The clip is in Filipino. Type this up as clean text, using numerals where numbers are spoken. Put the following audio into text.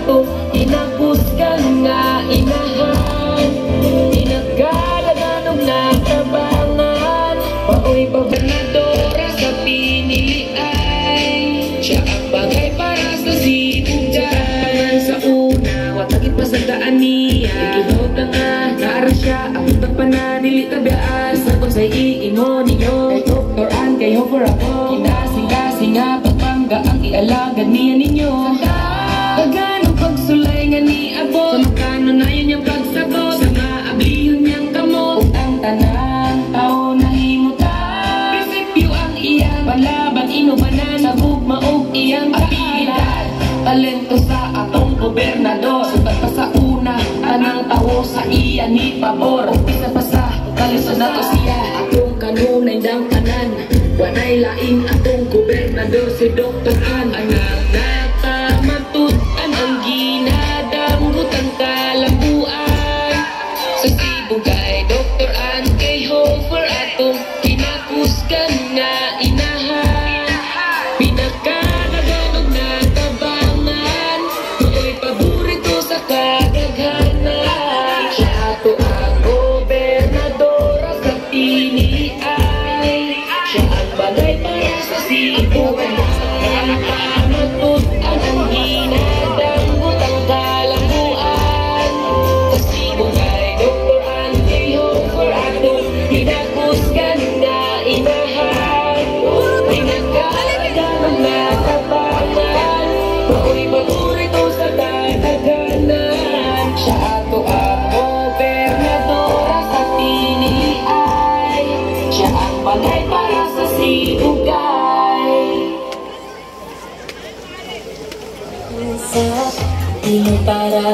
atong hinapuskan nga inahan. Pinagkalaganog na tabangan, paoy gobernadora sa pinilian. Siya ang bagay para sa sibugan. Sa una, watagit pasagdaan niya, ikihot na nga, naara siya, ang tagpananili tabias. Nagkong sa'y iingo ninyo, Dr. Ann kayo for ako. Kinasing-kasing nga pagpangga ang ialagad niya ninyo. Kaganong pagsulay nga ni Abo, sa makano na yun yung pagsagot, sa maablihon niyang kamot. Kung ang tanang tao na himutan, prinsipyo ang iyang palaban, inubanan, sa gugmaog iyang abilidad. Talento sa atong gobernador, sugat pa sa una, anang tao sa iya ni pabor. Isa pa sa kalisod na to siya, atong kanunay dang tanan. Wanay laing atong gobernador si Dr. Ann. Anang nakamatutan ang ginadamgot ang kalambuan. Sa sibugay Dr. Ann kay Hofer atong kinakuskan nga inahan. Pinagkanaganog na tabangan, mao'y paborito sa kadaghanan. Siya ato ang gobernadora sa pinilian. Siya ang bagay para sa sibugan. Nakakamatud-an ang ginadamgot ang kalambuan. Sa sibugay Dr. Ann kay Hofer atong kinakuskan nga inahan. Pinagkalaganog na tabangan, mao'y paborito sa kadaghanan. Siya ato ang gobernadora sa pinilian. Siya ang bagay para sa sibugay. Di mo para